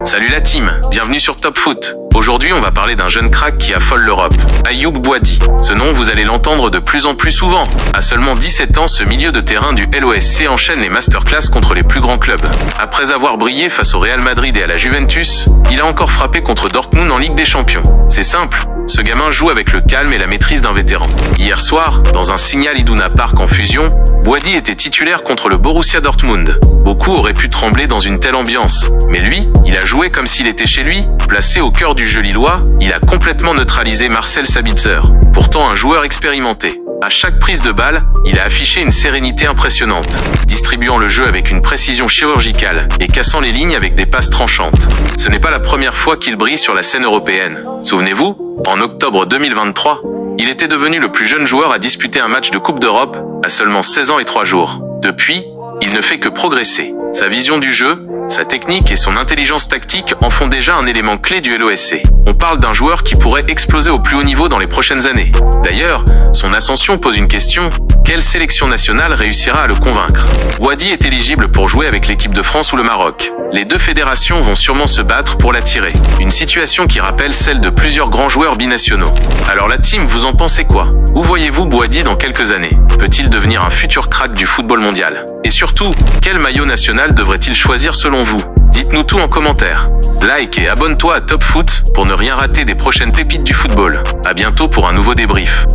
Salut la team, bienvenue sur Top Foot. Aujourd'hui, on va parler d'un jeune crack qui affole l'Europe, Ayoub Boadi. Ce nom, vous allez l'entendre de plus en plus souvent. À seulement 17 ans, ce milieu de terrain du LOSC enchaîne les masterclass contre les plus grands clubs. Après avoir brillé face au Real Madrid et à la Juventus, il a encore frappé contre Dortmund en Ligue des Champions. C'est simple, ce gamin joue avec le calme et la maîtrise d'un vétéran. Hier soir, dans un Signal Iduna Park en fusion, Boadi était titulaire contre le Borussia Dortmund. Beaucoup auraient pu trembler dans une telle ambiance, mais lui, il a joué comme s'il était chez lui. Placé au cœur du jeu lillois, il a complètement neutralisé Marcel Sabitzer, pourtant un joueur expérimenté. À chaque prise de balle, il a affiché une sérénité impressionnante, distribuant le jeu avec une précision chirurgicale et cassant les lignes avec des passes tranchantes. Ce n'est pas la première fois qu'il brille sur la scène européenne. Souvenez-vous, en octobre 2023, il était devenu le plus jeune joueur à disputer un match de Coupe d'Europe à seulement 16 ans et 3 jours. Depuis, il ne fait que progresser. Sa vision du jeu, sa technique et son intelligence tactique en font déjà un élément clé du LOSC. On parle d'un joueur qui pourrait exploser au plus haut niveau dans les prochaines années. D'ailleurs, son ascension pose une question: quelle sélection nationale réussira à le convaincre? Boadi est éligible pour jouer avec l'équipe de France ou le Maroc. Les deux fédérations vont sûrement se battre pour l'attirer. Une situation qui rappelle celle de plusieurs grands joueurs binationaux. Alors la team, vous en pensez quoi? Où voyez-vous Boadi dans quelques années? Peut-il devenir un futur crack du football mondial? Et surtout, quel maillot national devrait-il choisir selon vous? Dites-nous tout en commentaire. Like et abonne-toi à Top Foot pour ne rien rater des prochaines pépites du football. À bientôt pour un nouveau débrief.